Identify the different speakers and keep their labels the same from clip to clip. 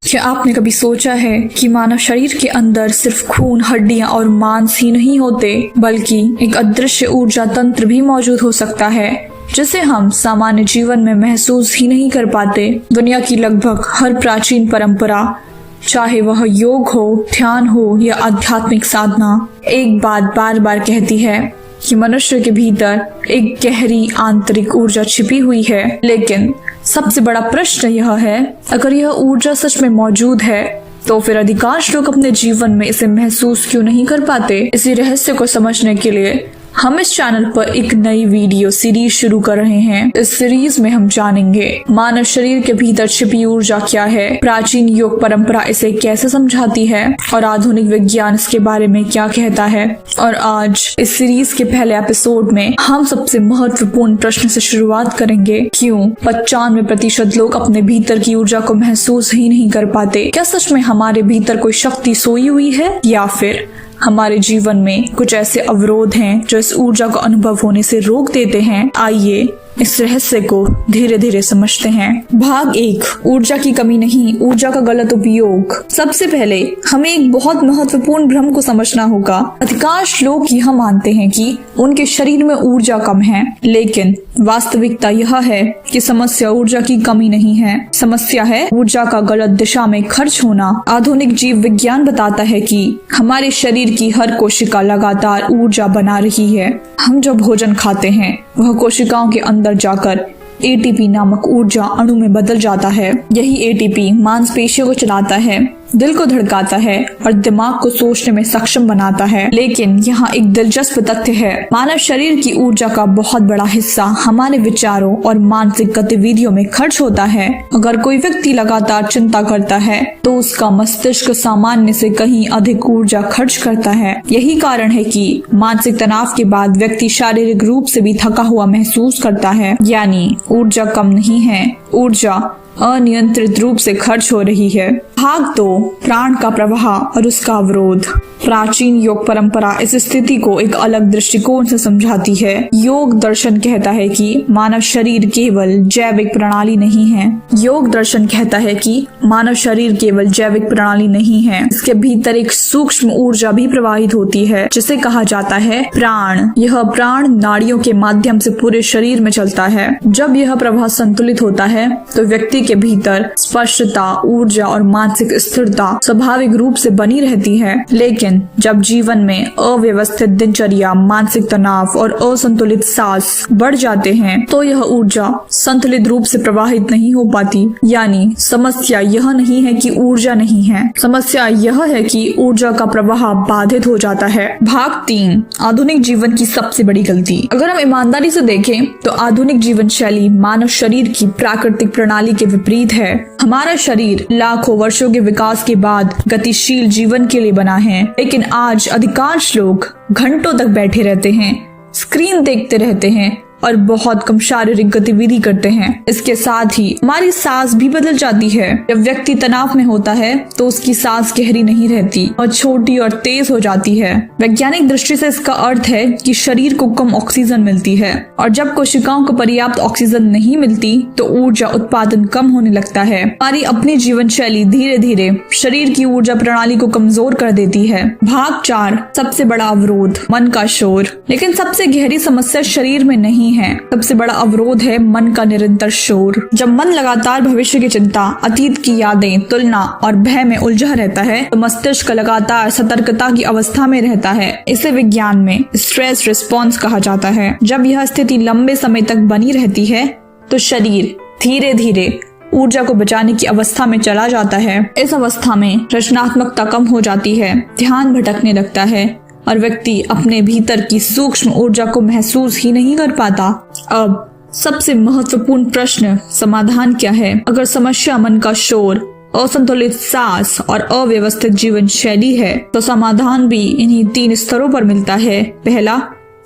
Speaker 1: क्या आपने कभी सोचा है कि मानव शरीर के अंदर सिर्फ खून, हड्डियां और मांस ही नहीं होते, बल्कि एक अदृश्य ऊर्जा तंत्र भी मौजूद हो सकता है जिसे हम सामान्य जीवन में महसूस ही नहीं कर पाते। दुनिया की लगभग हर प्राचीन परंपरा, चाहे वह योग हो, ध्यान हो या आध्यात्मिक साधना, एक बात बार बार कहती है कि मनुष्य के भीतर एक गहरी आंतरिक ऊर्जा छिपी हुई है। लेकिन सबसे बड़ा प्रश्न यह है, अगर यह ऊर्जा सच में मौजूद है तो फिर अधिकांश लोग अपने जीवन में इसे महसूस क्यों नहीं कर पाते। इसी रहस्य को समझने के लिए हम इस चैनल पर एक नई वीडियो सीरीज शुरू कर रहे हैं। इस सीरीज में हम जानेंगे मानव शरीर के भीतर छिपी ऊर्जा क्या है, प्राचीन योग परंपरा इसे कैसे समझाती है और आधुनिक विज्ञान इसके बारे में क्या कहता है। और आज इस सीरीज के पहले एपिसोड में हम सबसे महत्वपूर्ण प्रश्न से शुरुआत करेंगे, क्यों 95% लोग अपने भीतर की ऊर्जा को महसूस ही नहीं कर पाते। क्या सच में हमारे भीतर कोई शक्ति सोई हुई है या फिर हमारे जीवन में कुछ ऐसे अवरोध हैं जो इस ऊर्जा को अनुभव होने से रोक देते हैं। आइए इस रहस्य को धीरे धीरे समझते हैं। भाग 1, ऊर्जा की कमी नहीं, ऊर्जा का गलत उपयोग। सबसे पहले हमें एक बहुत महत्वपूर्ण भ्रम को समझना होगा। अधिकांश लोग यह मानते हैं कि उनके शरीर में ऊर्जा कम है, लेकिन वास्तविकता यह है कि समस्या ऊर्जा की कमी नहीं है, समस्या है ऊर्जा का गलत दिशा में खर्च होना। आधुनिक जीव विज्ञान बताता है कि हमारे शरीर की हर कोशिका लगातार ऊर्जा बना रही है। हम जो भोजन खाते हैं वह कोशिकाओं के अंदर जाकर एटीपी नामक ऊर्जा अणु में बदल जाता है। यही एटीपी मांसपेशियों को चलाता है, दिल को धड़काता है और दिमाग को सोचने में सक्षम बनाता है। लेकिन यहाँ एक दिलचस्प तथ्य है, मानव शरीर की ऊर्जा का बहुत बड़ा हिस्सा हमारे विचारों और मानसिक गतिविधियों में खर्च होता है। अगर कोई व्यक्ति लगातार चिंता करता है तो उसका मस्तिष्क सामान्य से कहीं अधिक ऊर्जा खर्च करता है। यही कारण है कि मानसिक तनाव के बाद व्यक्ति शारीरिक रूप से भी थका हुआ महसूस करता है। यानी ऊर्जा कम नहीं है, ऊर्जा अनियंत्रित रूप से खर्च हो रही है। भाग 2, प्राण का प्रवाह और उसका अवरोध। प्राचीन योग परंपरा इस स्थिति को एक अलग दृष्टिकोण से समझाती है। योग दर्शन कहता है कि मानव शरीर केवल जैविक प्रणाली नहीं है। योग दर्शन कहता है कि मानव शरीर केवल जैविक प्रणाली नहीं है, इसके भीतर एक सूक्ष्म ऊर्जा भी प्रवाहित होती है जिसे कहा जाता है प्राण। यह प्राण नाड़ियों के माध्यम से पूरे शरीर में चलता है। जब यह प्रवाह संतुलित होता है तो व्यक्ति के भीतर स्पष्टता, ऊर्जा और मानसिक स्थिरता स्वाभाविक रूप से बनी रहती है। लेकिन जब जीवन में अव्यवस्थित दिनचर्या, मानसिक तनाव और असंतुलित सांस बढ़ जाते हैं तो यह ऊर्जा संतुलित रूप से प्रवाहित नहीं हो पाती। यानी समस्या यह नहीं है कि ऊर्जा नहीं है, समस्या यह है कि ऊर्जा का प्रवाह बाधित हो जाता है। भाग 3, आधुनिक जीवन की सबसे बड़ी गलती। अगर हम ईमानदारी से देखें तो आधुनिक जीवन शैली मानव शरीर की प्राकृतिक प्रणाली के विपरीत है। हमारा शरीर लाखों वर्षों के विकास के बाद गतिशील जीवन के लिए बना है, लेकिन आज अधिकांश लोग घंटों तक बैठे रहते हैं, स्क्रीन देखते रहते हैं और बहुत कम शारीरिक गतिविधि करते हैं। इसके साथ ही हमारी सांस भी बदल जाती है। जब व्यक्ति तनाव में होता है तो उसकी सांस गहरी नहीं रहती और छोटी और तेज हो जाती है। वैज्ञानिक दृष्टि से इसका अर्थ है कि शरीर को कम ऑक्सीजन मिलती है और जब कोशिकाओं को पर्याप्त ऑक्सीजन नहीं मिलती तो ऊर्जा उत्पादन कम होने लगता है। हमारी अपनी जीवन शैली धीरे धीरे शरीर की ऊर्जा प्रणाली को कमजोर कर देती है। भाग 4, सबसे बड़ा अवरोध, मन का शोर। लेकिन सबसे गहरी समस्या शरीर में नहीं है, सबसे बड़ा अवरोध है मन का निरंतर शोर। जब मन लगातार भविष्य की चिंता, अतीत की यादें, तुलना और भय में उलझा रहता है तो मस्तिष्क लगातार सतर्कता की अवस्था में रहता है। इसे विज्ञान में स्ट्रेस रिस्पॉन्स कहा जाता है। जब यह स्थिति लंबे समय तक बनी रहती है तो शरीर धीरे धीरे ऊर्जा को बचाने की अवस्था में चला जाता है। इस अवस्था में रचनात्मकता कम हो जाती है, ध्यान भटकने लगता है और व्यक्ति अपने भीतर की सूक्ष्म ऊर्जा को महसूस ही नहीं कर पाता। अब सबसे महत्वपूर्ण प्रश्न, समाधान क्या है? अगर समस्या मन का शोर, असंतुलित सांस और अव्यवस्थित जीवन शैली है तो समाधान भी इन्हीं 3 स्तरों पर मिलता है। पहला,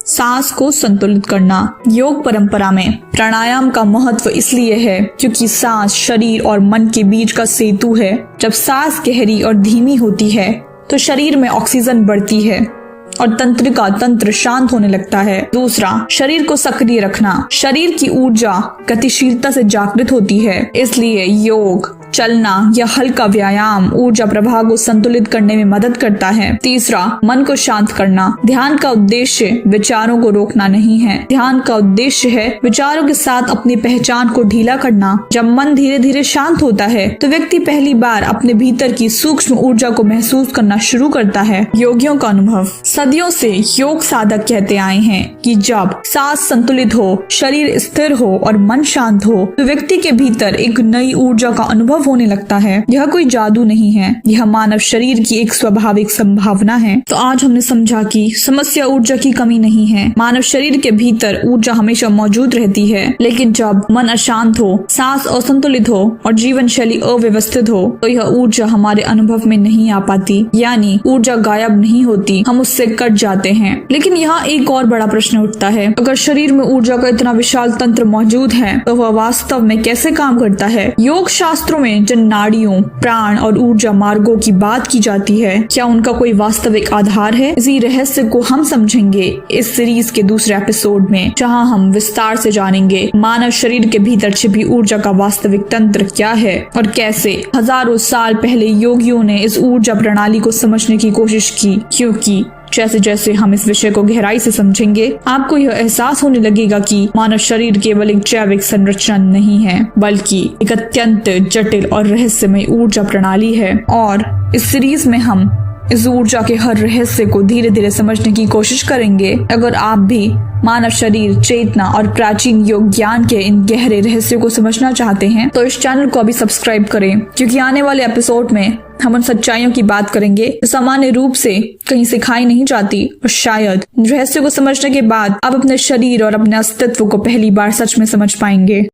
Speaker 1: सांस को संतुलित करना। योग परंपरा में प्राणायाम का महत्व इसलिए है क्योंकि सांस शरीर और मन के बीच का सेतु है। जब सांस गहरी और धीमी होती है तो शरीर में ऑक्सीजन बढ़ती है और तंत्रिका तंत्र शांत होने लगता है। दूसरा, शरीर को सक्रिय रखना। शरीर की ऊर्जा गतिशीलता से जागृत होती है, इसलिए योग, चलना या हल्का व्यायाम ऊर्जा प्रवाह को संतुलित करने में मदद करता है। तीसरा, मन को शांत करना। ध्यान का उद्देश्य विचारों को रोकना नहीं है। ध्यान का उद्देश्य है विचारों के साथ अपनी पहचान को ढीला करना। जब मन धीरे धीरे शांत होता है तो व्यक्ति पहली बार अपने भीतर की सूक्ष्म ऊर्जा को महसूस करना शुरू करता है। योगियों का अनुभव। सदियों से योग साधक कहते आए हैं कि जब सांस संतुलित हो, शरीर स्थिर हो और मन शांत हो तो व्यक्ति के भीतर एक नई ऊर्जा का अनुभव होने लगता है। यह कोई जादू नहीं है, यह मानव शरीर की एक स्वाभाविक संभावना है। तो आज हमने समझा कि समस्या ऊर्जा की कमी नहीं है। मानव शरीर के भीतर ऊर्जा हमेशा मौजूद रहती है, लेकिन जब मन अशांत हो, सांस असंतुलित हो और जीवन शैली अव्यवस्थित हो तो यह ऊर्जा हमारे अनुभव में नहीं आ पाती। यानी ऊर्जा गायब नहीं होती, हम उससे कट जाते हैं। लेकिन यहाँ एक और बड़ा प्रश्न उठता है, अगर शरीर में ऊर्जा का इतना विशाल तंत्र मौजूद है तो वह वास्तव में कैसे काम करता है? योग शास्त्रों में जिन नाड़ियों, प्राण और ऊर्जा मार्गों की बात की जाती है, क्या उनका कोई वास्तविक आधार है? इसी रहस्य को हम समझेंगे इस सीरीज के दूसरे एपिसोड में, जहां हम विस्तार से जानेंगे मानव शरीर के भीतर छिपी ऊर्जा का वास्तविक तंत्र क्या है और कैसे हजारों साल पहले योगियों ने इस ऊर्जा प्रणाली को समझने की कोशिश की। क्योंकि जैसे जैसे हम इस विषय को गहराई से समझेंगे, आपको यह एहसास होने लगेगा कि मानव शरीर केवल एक जैविक संरचना नहीं है, बल्कि एक अत्यंत जटिल और रहस्यमय ऊर्जा प्रणाली है। और इस सीरीज में हम इस ऊर्जा के हर रहस्य को धीरे धीरे समझने की कोशिश करेंगे। अगर आप भी मानव शरीर, चेतना और प्राचीन योग ज्ञान के इन गहरे रहस्यों को समझना चाहते हैं तो इस चैनल को अभी सब्सक्राइब करें, क्योंकि आने वाले एपिसोड में हम उन सच्चाइयों की बात करेंगे जो सामान्य रूप से कहीं सिखाई नहीं जाती और शायद रहस्य को समझने के बाद आप अपने शरीर और अपने अस्तित्व को पहली बार सच में समझ पाएंगे।